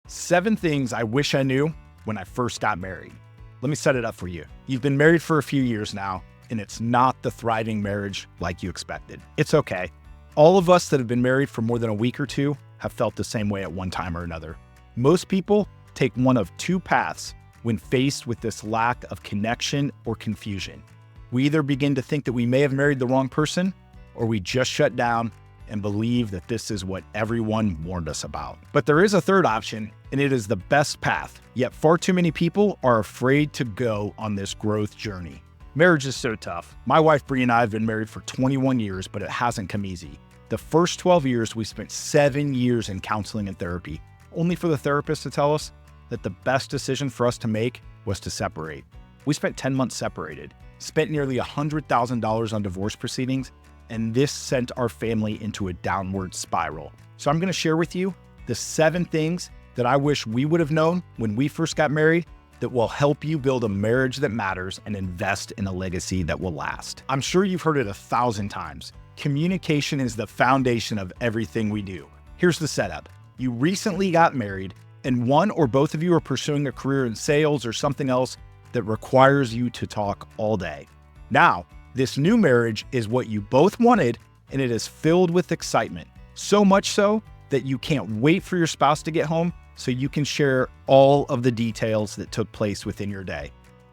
7 things I wish I knew when I first got married. Let me set it up for you. You've been married for a few years now, and it's not the thriving marriage like you expected. It's okay. All of us that have been married for more than a week or two have felt the same way at one time or another. Most people take one of 2 paths when faced with this lack of connection or confusion. We either begin to think that we may have married the wrong person, or we just shut down and believe that this is what everyone warned us about. But there is a third option, and it is the best path, yet far too many people are afraid to go on this growth journey. Marriage is so tough. My wife Bree and I have been married for 21 years, but it hasn't come easy. The first 12 years, we spent 7 years in counseling and therapy, only for the therapist to tell us that the best decision for us to make was to separate. We spent 10 months separated, spent nearly $100,000 on divorce proceedings, and this sent our family into a downward spiral. So I'm going to share with you the 7 things that I wish we would have known when we first got married that will help you build a marriage that matters and invest in a legacy that will last. I'm sure you've heard it 1,000 times. Communication is the foundation of everything we do. Here's the setup. You recently got married, and one or both of you are pursuing a career in sales or something else that requires you to talk all day. Now, this new marriage is what you both wanted, and it is filled with excitement. So much so that you can't wait for your spouse to get home so you can share all of the details that took place within your day.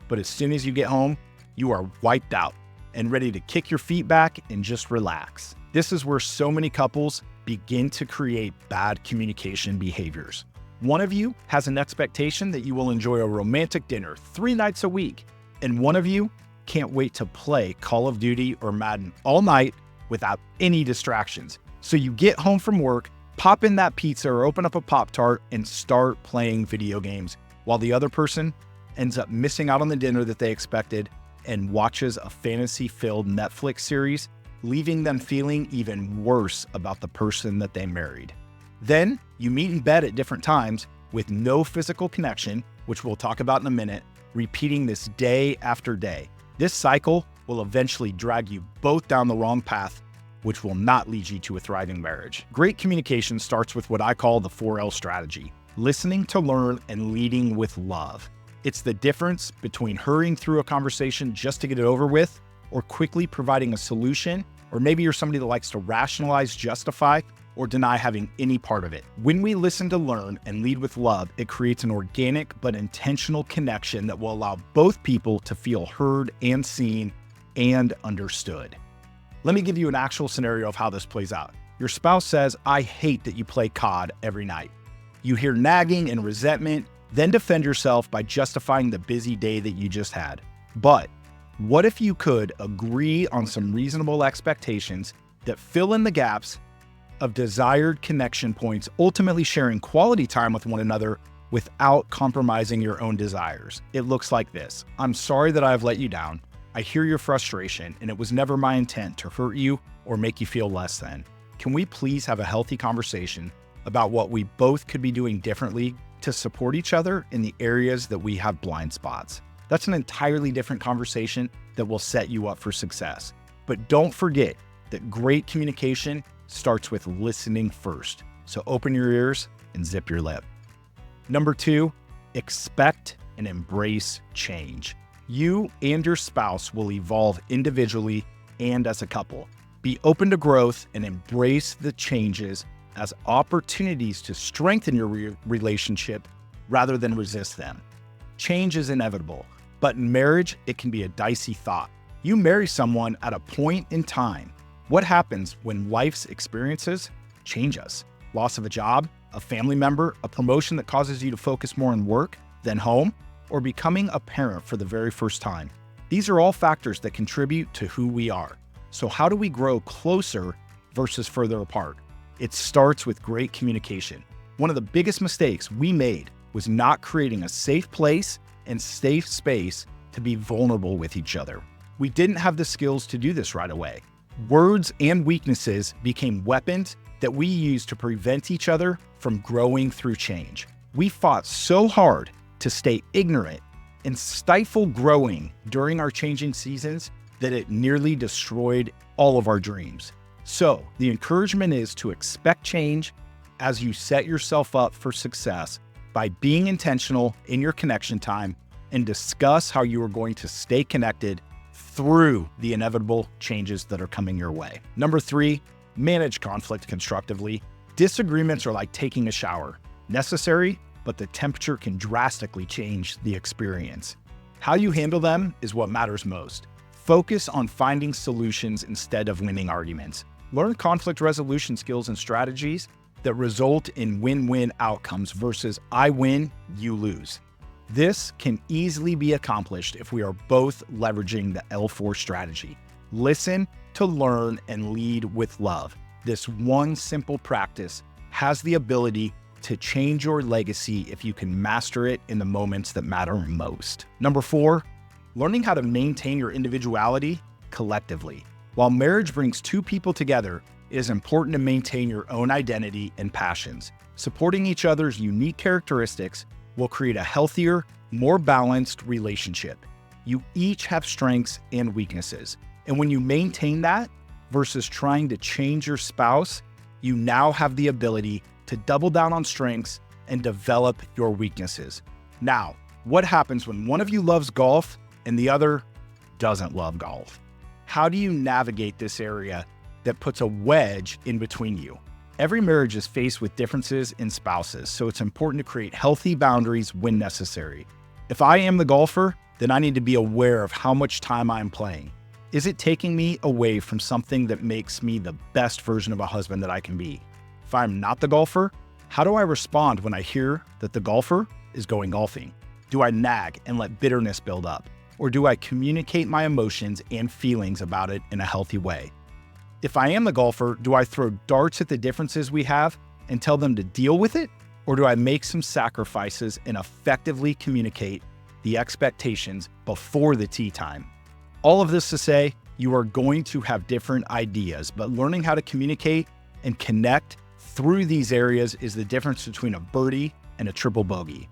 But as soon as you get home, you are wiped out and ready to kick your feet back and just relax. This is where so many couples begin to create bad communication behaviors. One of you has an expectation that you will enjoy a romantic dinner 3 nights a week, and one of you can't wait to play Call of Duty or Madden all night without any distractions. So you get home from work, pop in that pizza or open up a Pop-Tart and start playing video games while the other person ends up missing out on the dinner that they expected and watches a fantasy-filled Netflix series, leaving them feeling even worse about the person that they married. Then you meet in bed at different times with no physical connection, which we'll talk about in a minute, repeating this day after day. This cycle will eventually drag you both down the wrong path, which will not lead you to a thriving marriage. Great communication starts with what I call the 4L strategy: listening to learn and leading with love. It's the difference between hurrying through a conversation just to get it over with, or quickly providing a solution, or maybe you're somebody that likes to rationalize, justify, or deny having any part of it. When we listen to learn and lead with love, it creates an organic but intentional connection that will allow both people to feel heard and seen and understood. Let me give you an actual scenario of how this plays out. Your spouse says, "I hate that you play COD every night." You hear nagging and resentment, then defend yourself by justifying the busy day that you just had. But what if you could agree on some reasonable expectations that fill in the gaps of desired connection points, ultimately sharing quality time with one another without compromising your own desires? It looks like this. "I'm sorry that I have let you down. I hear your frustration, and it was never my intent to hurt you or make you feel less than. Can we please have a healthy conversation about what we both could be doing differently to support each other in the areas that we have blind spots?" That's an entirely different conversation that will set you up for success. But don't forget that great communication starts with listening first. So open your ears and zip your lip. Number 2, expect and embrace change. You and your spouse will evolve individually and as a couple. Be open to growth and embrace the changes as opportunities to strengthen your relationship rather than resist them. Change is inevitable, but in marriage, it can be a dicey thought. You marry someone at a point in time. What happens when life's experiences change us? Loss of a job, a family member, a promotion that causes you to focus more on work than home, or becoming a parent for the very first time. These are all factors that contribute to who we are. So how do we grow closer versus further apart? It starts with great communication. One of the biggest mistakes we made was not creating a safe place and safe space to be vulnerable with each other. We didn't have the skills to do this right away. Words and weaknesses became weapons that we used to prevent each other from growing through change. We fought so hard to stay ignorant and stifle growing during our changing seasons that it nearly destroyed all of our dreams. So the encouragement is to expect change as you set yourself up for success, by being intentional in your connection time and discuss how you are going to stay connected through the inevitable changes that are coming your way. Number 3, manage conflict constructively. Disagreements are like taking a shower. Necessary, but the temperature can drastically change the experience. How you handle them is what matters most. Focus on finding solutions instead of winning arguments. Learn conflict resolution skills and strategies that result in win-win outcomes versus I win, you lose. This can easily be accomplished if we are both leveraging the L4 strategy. Listen to learn and lead with love. This one simple practice has the ability to change your legacy if you can master it in the moments that matter most. Number 4, learning how to maintain your individuality collectively. While marriage brings two people together, it is important to maintain your own identity and passions. Supporting each other's unique characteristics will create a healthier, more balanced relationship. You each have strengths and weaknesses. And when you maintain that versus trying to change your spouse, you now have the ability to double down on strengths and develop your weaknesses. Now, what happens when one of you loves golf and the other doesn't love golf? How do you navigate this area that puts a wedge in between you? Every marriage is faced with differences in spouses, so it's important to create healthy boundaries when necessary. If I am the golfer, then I need to be aware of how much time I'm playing. Is it taking me away from something that makes me the best version of a husband that I can be? If I'm not the golfer, how do I respond when I hear that the golfer is going golfing? Do I nag and let bitterness build up? Or do I communicate my emotions and feelings about it in a healthy way? If I am the golfer, do I throw darts at the differences we have and tell them to deal with it? Or do I make some sacrifices and effectively communicate the expectations before the tee time? All of this to say, you are going to have different ideas, but learning how to communicate and connect through these areas is the difference between a birdie and a triple bogey.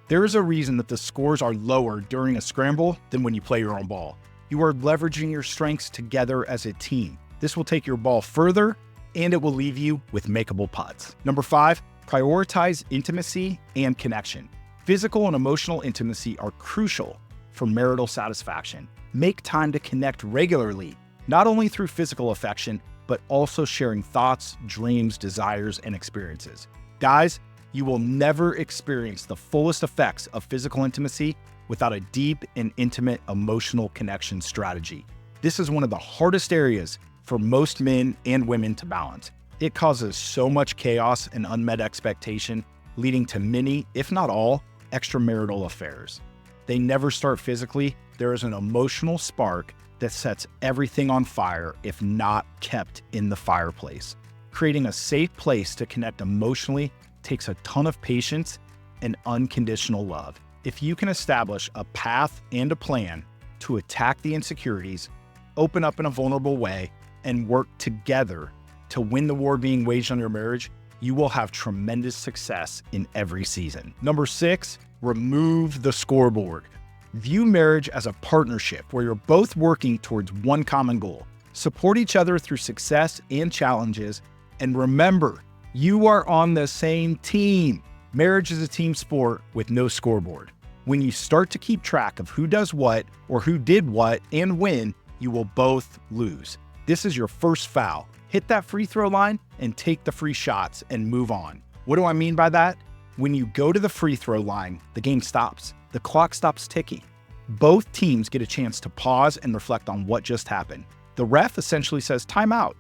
There is a reason that the scores are lower during a scramble than when you play your own ball. You are leveraging your strengths together as a team. This will take your ball further and it will leave you with makeable putts. Number 5, prioritize intimacy and connection. Physical and emotional intimacy are crucial for marital satisfaction. Make time to connect regularly, not only through physical affection, but also sharing thoughts, dreams, desires, and experiences. Guys, you will never experience the fullest effects of physical intimacy without a deep and intimate emotional connection strategy. This is one of the hardest areas for most men and women to balance. It causes so much chaos and unmet expectation, leading to many, if not all, extramarital affairs. They never start physically. There is an emotional spark that sets everything on fire if not kept in the fireplace. Creating a safe place to connect emotionally takes a ton of patience and unconditional love. If you can establish a path and a plan to attack the insecurities, open up in a vulnerable way, and work together to win the war being waged on your marriage, you will have tremendous success in every season. Number 6, remove the scoreboard. View marriage as a partnership where you're both working towards one common goal. Support each other through success and challenges, and remember, you are on the same team. Marriage is a team sport with no scoreboard. When you start to keep track of who does what or who did what and when, you will both lose. This is your first foul. Hit that free throw line and take the free shots and move on. What do I mean by that? When you go to the free throw line, the game stops. The clock stops ticking. Both teams get a chance to pause and reflect on what just happened. The ref essentially says, timeout.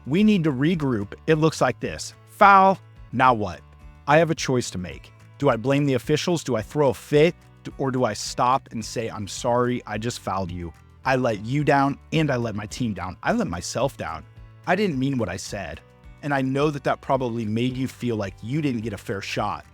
We need to regroup. It looks like this. Foul. Now what? I have a choice to make. Do I blame the officials? Do I throw a fit? Or do I stop and say, I'm sorry, I just fouled you. I let you down and I let my team down. I let myself down. I didn't mean what I said. And I know that that probably made you feel like you didn't get a fair shot.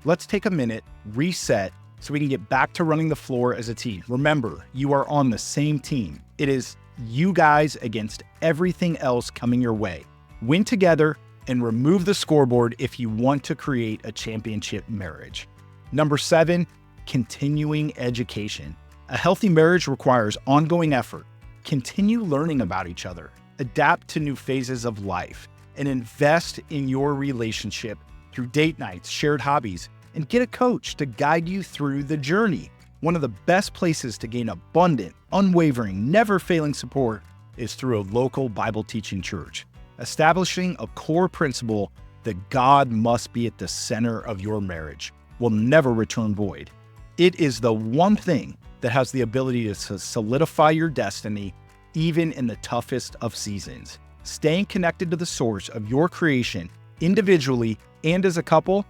Let's take a minute, reset, so we can get back to running the floor as a team. Remember, you are on the same team. It is you guys against everything else coming your way. Win together and remove the scoreboard if you want to create a championship marriage. Number 7, continuing education. A healthy marriage requires ongoing effort. Continue learning about each other, adapt to new phases of life, and invest in your relationship through date nights, shared hobbies, and get a coach to guide you through the journey. One of the best places to gain abundant, unwavering, never failing support is through a local Bible teaching church. Establishing a core principle that God must be at the center of your marriage will never return void. It is the one thing that has the ability to solidify your destiny even in the toughest of seasons. Staying connected to the source of your creation, individually and as a couple,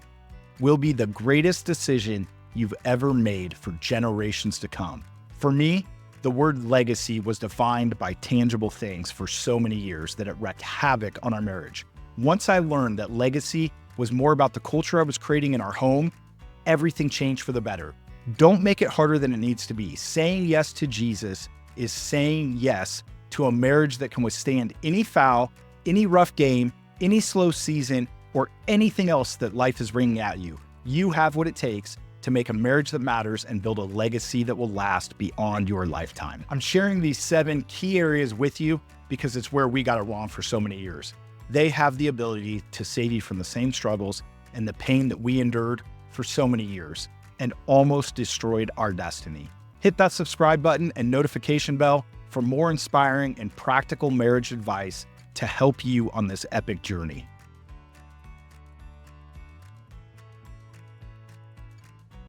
will be the greatest decision you've ever made for generations to come. For me, the word legacy was defined by tangible things for so many years that it wreaked havoc on our marriage. Once I learned that legacy was more about the culture I was creating in our home, everything changed for the better. Don't make it harder than it needs to be. Saying yes to Jesus is saying yes to a marriage that can withstand any foul, any rough game, any slow season, or anything else that life is bringing at you. You have what it takes to make a marriage that matters and build a legacy that will last beyond your lifetime. I'm sharing these 7 key areas with you because it's where we got it wrong for so many years. They have the ability to save you from the same struggles and the pain that we endured for so many years and almost destroyed our destiny. Hit that subscribe button and notification bell for more inspiring and practical marriage advice to help you on this epic journey.